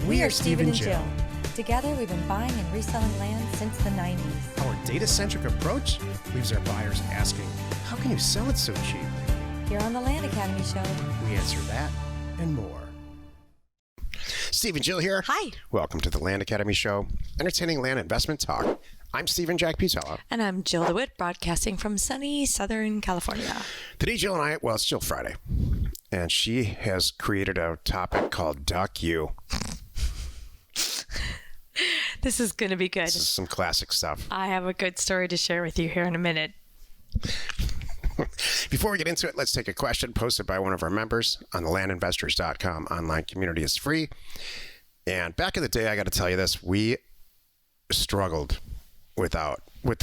We are Steve and Jill. Together, we've been buying and reselling land since the 90s. Our data-centric approach leaves our buyers asking, how can you sell it so cheap? Here on the Land Academy Show, We answer that and more. Steve and Jill here. Hi. Welcome to the Land Academy Show, entertaining land investment talk. I'm Stephen Jack Putella. And I'm Jill DeWitt, broadcasting from sunny Southern California. Today, Jill and I, well, it's Jill Friday, and she has created a topic called Duck You. This is going to be good. This is some classic stuff. I have a good story to share with you here in a minute. Before we get into it, let's take a question posted by one of our members on the landinvestors.com online community. Is free. And back in the day, I got to tell you this, we struggled with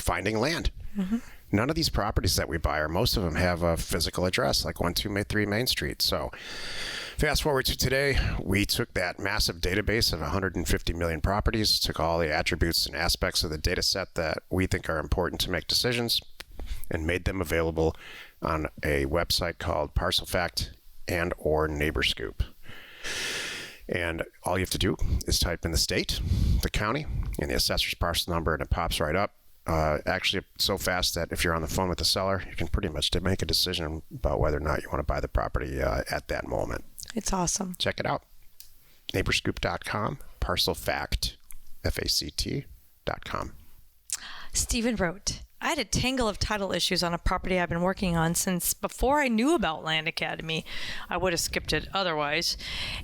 finding land. Mm-hmm. None of these properties that we buy, or most of them, have a physical address like 123 Main Street. So fast forward to today, we took that massive database of 150 million properties, took all the attributes and aspects of the data set that we think are important to make decisions, and made them available on a website called ParcelFact and or NeighborScoop. And all you have to do is type in the state, the county, and the assessor's parcel number, and it pops right up. Actually, so fast that if you're on the phone with the seller, you can pretty much make a decision about whether or not you want to buy the property at that moment. It's awesome. Check it out. NeighborScoop.com, ParcelFact, FACT.com. Stephen wrote, I had a tangle of title issues on a property I've been working on since before I knew about Land Academy. I would have skipped it otherwise.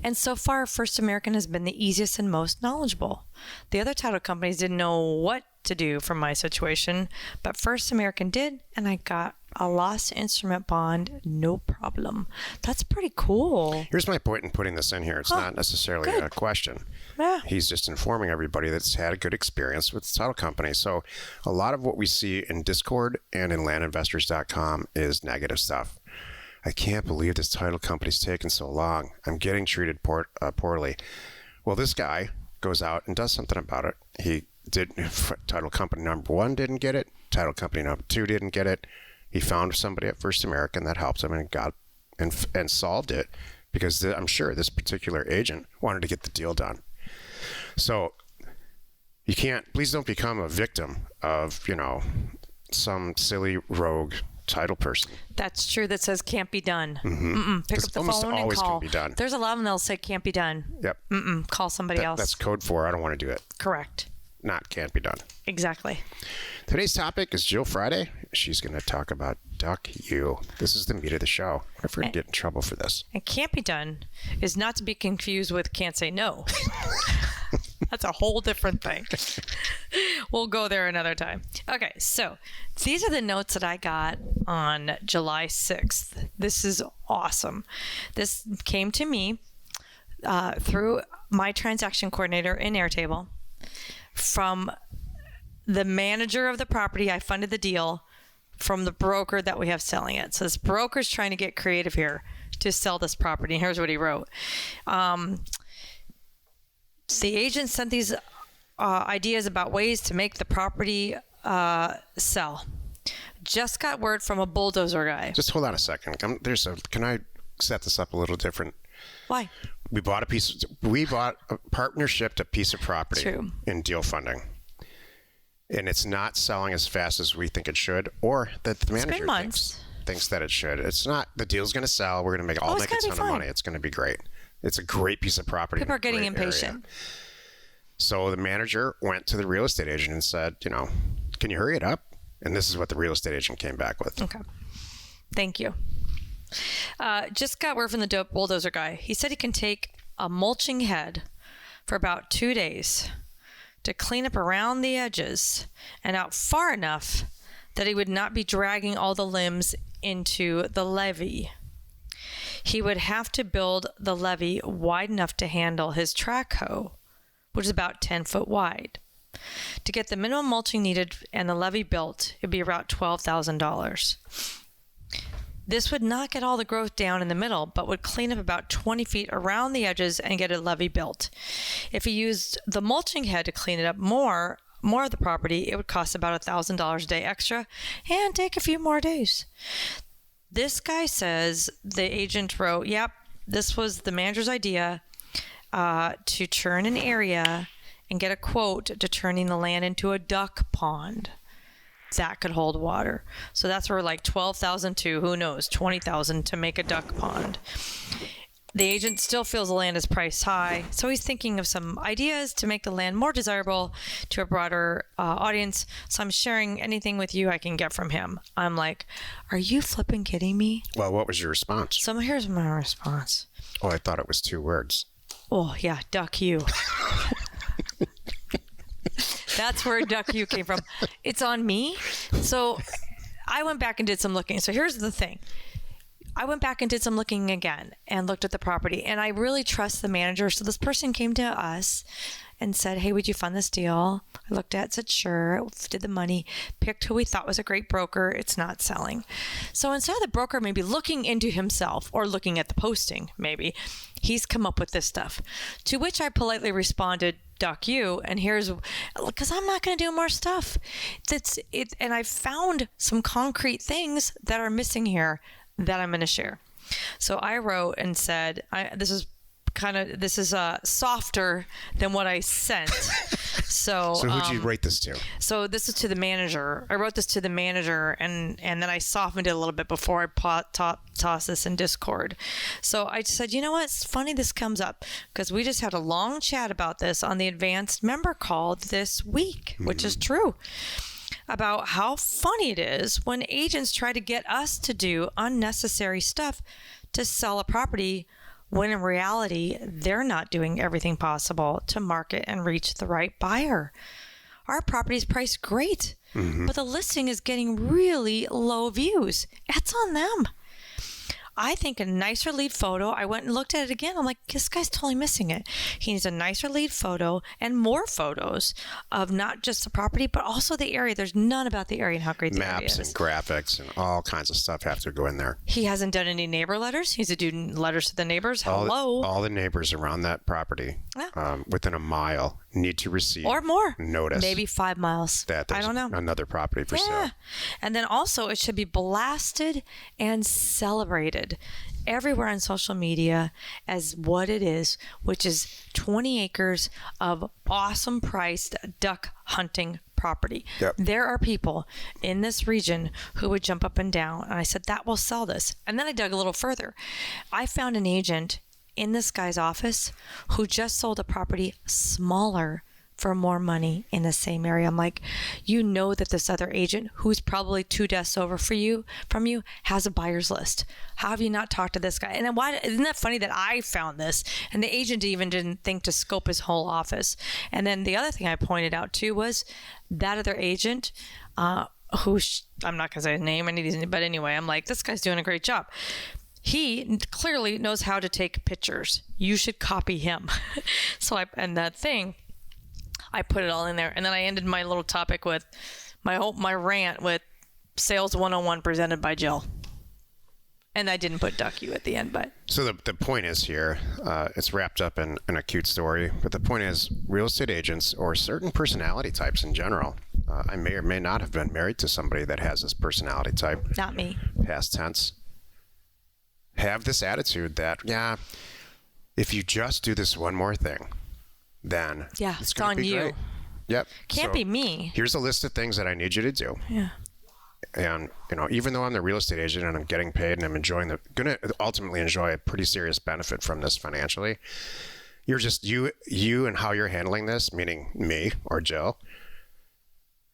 And so far, First American has been the easiest and most knowledgeable. The other title companies didn't know what to do for my situation, but First American did, and I got a loss instrument bond, no problem. That's pretty cool. Here's my point in putting this in here. It's not necessarily a question. Yeah. He's just informing everybody that's had a good experience with the title company. So a lot of what we see in Discord and in landinvestors.com is negative stuff. I can't believe this title company's taken so long. I'm getting treated poorly. Well, this guy goes out and does something about it. He did. Title company number 1 didn't get it. Title company number 2 didn't get it. He found somebody at First American that helped him and got and solved it, because I'm sure this particular agent wanted to get the deal done. So you can't, please don't become a victim of, some silly rogue title person. That's true. That says can't be done. Mm-hmm. Pick up the phone and call. Can be done. There's a lot of them that'll say can't be done. Yep. Call somebody else. That's code for I don't want to do it. Correct. Not can't be done. Exactly. Today's topic is Jill Friday. She's going to talk about Duck You. This is the meat of the show. I'm going to get in trouble for this. And can't be done is not to be confused with can't say no. That's a whole different thing. We'll go there another time. Okay, so these are the notes that I got on July 6th. This is awesome. This came to me through my transaction coordinator in Airtable, from the manager of the property I funded the deal, from the broker that we have selling it. So this broker's trying to get creative here to sell this property. And here's what he wrote. The agent sent these ideas about ways to make the property sell. Just got word from a bulldozer guy. Just hold on a second. Can I set this up a little different? Why? We bought a partnership, a piece of property. True. In deal funding. And it's not selling as fast as we think it should, or that the manager thinks that it should. It's not. The deal's going to sell. We're going to make a ton of money. It's going to be great. It's a great piece of property. People are getting impatient. Area. So the manager went to the real estate agent and said, can you hurry it up? And this is what the real estate agent came back with. Okay. Thank you. Just got word from the bulldozer guy. He said he can take a mulching head for about 2 days to clean up around the edges and out far enough that he would not be dragging all the limbs into the levee. He would have to build the levee wide enough to handle his track hoe, which is about 10 foot wide. To get the minimum mulching needed and the levee built, it would be about $12,000. This would not get all the growth down in the middle, but would clean up about 20 feet around the edges and get a levee built. If he used the mulching head to clean it up more of the property, it would cost about $1,000 a day extra and take a few more days. This guy says the agent wrote, yep, this was the manager's idea. to turn an area and get a quote to turning the land into a duck pond that could hold water. So that's where like 12,000 to, who knows, 20,000 to make a duck pond. The agent still feels the land is priced high, so he's thinking of some ideas to make the land more desirable to a broader audience. So I'm sharing anything with you I can get from him. I'm like, are you flipping kidding me? Well, what was your response? So here's my response. Oh, I thought it was 2 words. Oh, yeah, duck you. That's where duck you came from. It's on me. So I went back and did some looking. So here's the thing. I went back and did some looking again and looked at the property, and I really trust the manager. So this person came to us and said, hey, would you fund this deal? I looked at it, said, sure, did the money, picked who we thought was a great broker. It's not selling. So instead of the broker maybe looking into himself or looking at the posting, maybe, he's come up with this stuff. To which I politely responded, duck you, and here's, because I'm not going to do more stuff. That's it, and I found some concrete things that are missing here that I'm going to share. So I wrote and said, this is softer than what I sent. So who'd you write this to? So this is to the manager. I wrote this to the manager, and then I softened it a little bit before I tossed this in Discord. So I said, you know what? It's funny this comes up because we just had a long chat about this on the advanced member call this week, which is true, about how funny it is when agents try to get us to do unnecessary stuff to sell a property when in reality, they're not doing everything possible to market and reach the right buyer. Our property is priced great, but the listing is getting really low views. That's on them. I think a nicer lead photo. I went and looked at it again. I'm like, this guy's totally missing it. He needs a nicer lead photo and more photos of not just the property, but also the area. There's none about the area and how great the area is. Maps and graphics and all kinds of stuff have to go in there. He hasn't done any neighbor letters. He's doing letters to the neighbors. Hello. All the neighbors around that property, within a mile, need to receive or more notice. Maybe 5 miles. That there's I don't know. Another property for sale. And then also it should be blasted and celebrated everywhere on social media as what it is, which is 20 acres of awesome priced duck hunting property. Yep. There are people in this region who would jump up and down. And I said, that will sell this. And then I dug a little further. I found an agent in this guy's office who just sold a property smaller for more money in the same area. I'm like, you know that this other agent, who's probably 2 desks over from you, has a buyer's list. How have you not talked to this guy? And then why? Isn't that funny that I found this and the agent even didn't think to scope his whole office? And then the other thing I pointed out too was that other agent, who I'm not gonna say his name, but anyway, I'm like, this guy's doing a great job. He clearly knows how to take pictures. You should copy him. I put it all in there. And then I ended my little topic with my rant with Sales 101 presented by Jill. And I didn't put duck you at the end, but. So the point is here, it's wrapped up in a cute story, but the point is real estate agents or certain personality types in general. I may or may not have been married to somebody that has this personality type. Not me. Past tense. Have this attitude that, if you just do this one more thing, then it's going to be great. Yep. Can't be me. Here's a list of things that I need you to do. Yeah. And, even though I'm the real estate agent and I'm getting paid and I'm going to ultimately enjoy a pretty serious benefit from this financially, you're just, you and how you're handling this, meaning me or Jill,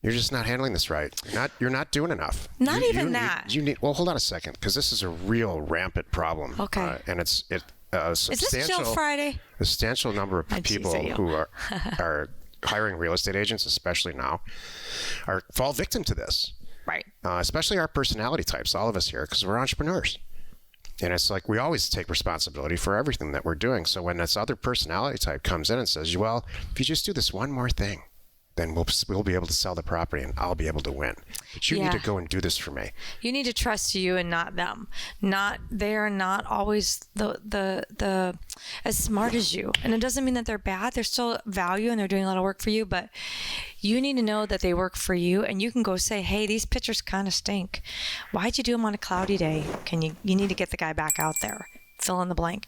you're just not handling this right. You're not doing enough. Not even that. You need, well, hold on a second, because this is a real rampant problem. Okay. And it's is this Jill Friday? A substantial number of people who are hiring real estate agents, especially now, fall victim to this. Right. Especially our personality types, all of us here, because we're entrepreneurs. And it's like we always take responsibility for everything that we're doing. So when this other personality type comes in and says, well, if you just do this one more thing, then we'll be able to sell the property and I'll be able to win. But you need to go and do this for me. You need to trust you and not them. They're not always the as smart as you. And it doesn't mean that they're bad. They're still value and they're doing a lot of work for you, but you need to know that they work for you, and you can go say, hey, these pictures kind of stink. Why'd you do them on a cloudy day? You need to get the guy back out there. fill in the blank.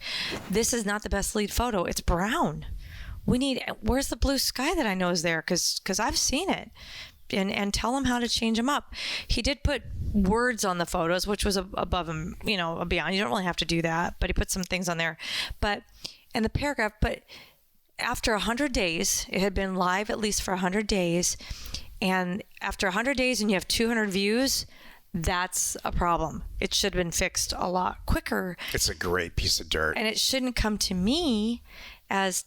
This is not the best lead photo. It's brown. Where's the blue sky that I know is there? Because I've seen it. And tell him how to change them up. He did put words on the photos, which was above him, beyond. You don't really have to do that, but he put some things on there. And the paragraph, but after 100 days, it had been live at least for 100 days. And after 100 days and you have 200 views, that's a problem. It should have been fixed a lot quicker. It's a great piece of dirt. And it shouldn't come to me as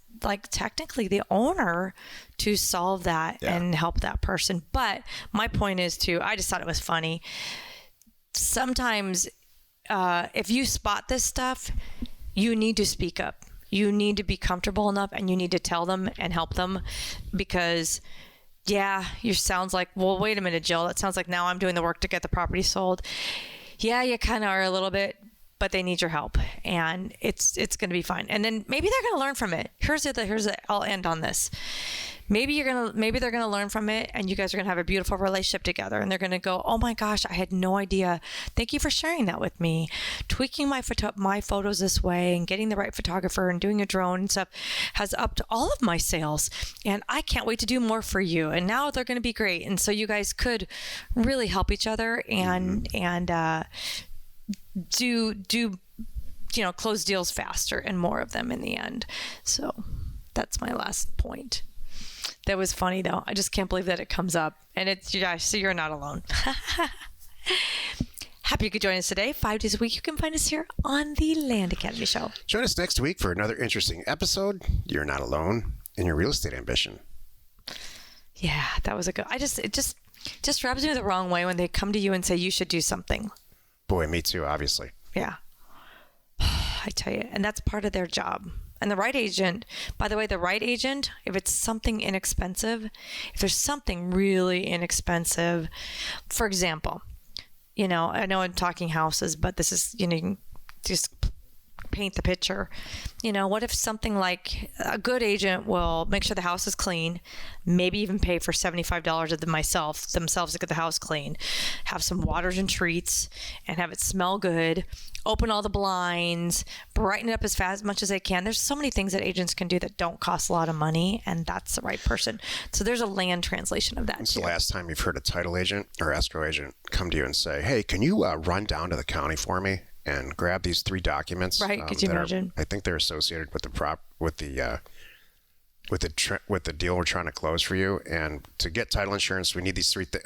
technically the owner to solve that and help that person. But my point is I just thought it was funny. Sometimes if you spot this stuff, you need to speak up. You need to be comfortable enough and you need to tell them and help them, because you sounds like, well, wait a minute, Jill, that sounds like now I'm doing the work to get the property sold. Yeah, you kind of are a little bit, but they need your help, and it's going to be fine. And then maybe they're going to learn from it. I'll end on this. Maybe they're going to learn from it, and you guys are going to have a beautiful relationship together, and they're going to go, oh my gosh, I had no idea. Thank you for sharing that with me. Tweaking my photos this way and getting the right photographer and doing a drone and stuff has upped all of my sales, and I can't wait to do more for you. And now they're going to be great. And so you guys could really help each other and close deals faster and more of them in the end. So that's my last point. That was funny though. I just can't believe that it comes up, and so you're not alone. Happy you could join us today. 5 days a week. You can find us here on the Land Academy Show. Join us next week for another interesting episode. You're not alone in your real estate ambition. Yeah, that was it just rubs me the wrong way when they come to you and say you should do something. Boy, me too, obviously. Yeah. I tell you, and that's part of their job. And the right agent, by the way, if it's something inexpensive, if there's something really inexpensive, for example, I know I'm talking houses, but this is, you can just paint the picture. What if something like a good agent will make sure the house is clean, maybe even pay for $75 of themselves to get the house clean, have some waters and treats, and have it smell good, open all the blinds, brighten it up as much as they can. There's so many things that agents can do that don't cost a lot of money, and that's the right person. So there's a land translation of that. When's the last time you've heard a title agent or escrow agent come to you and say, hey, can you run down to the county for me and grab these 3 documents? Right? Could you imagine? I think they're associated with with the deal we're trying to close for you. And to get title insurance, we need these 3 things.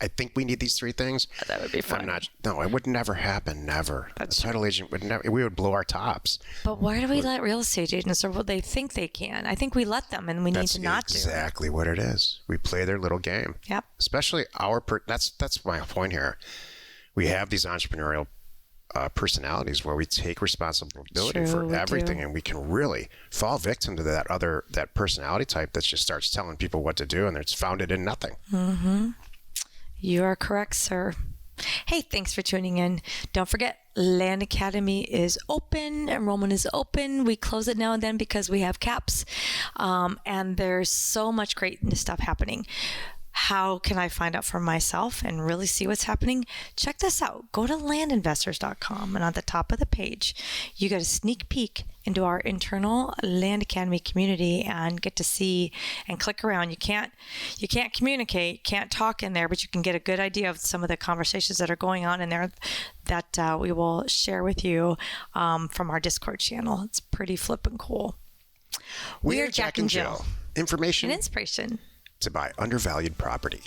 I think we need these 3 things. That would be fun. No, it would never happen. Never. That's a title agent would never. We would blow our tops. But why do we let real estate agents, or what they think they can? I think we let them, and we need to not do it. That's exactly what it is. We play their little game. Yep. Especially that's my point here. We have these entrepreneurial personalities where we take responsibility for everything, and we can really fall victim to that personality type that just starts telling people what to do, and it's founded in nothing. Mm-hmm. You are correct, sir. Hey, thanks for tuning in. Don't forget, Land Academy is open. Enrollment is open. We close it now and then because we have caps, and there's so much great stuff happening. How can I find out for myself and really see what's happening? Check this out. Go to landinvestors.com, and on the top of the page, you get a sneak peek into our internal Land Academy community and get to see and click around. You can't communicate, can't talk in there, but you can get a good idea of some of the conversations that are going on in there that we will share with you from our Discord channel. It's pretty flippin' cool. We are Jack and Jill. Information and inspiration to buy undervalued property.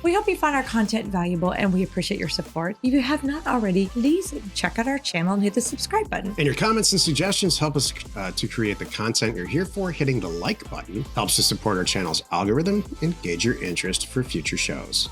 We hope you found our content valuable, and we appreciate your support. If you have not already, please check out our channel and hit the subscribe button. And your comments and suggestions help us to create the content you're here for. Hitting the like button helps to support our channel's algorithm and gauge your interest for future shows.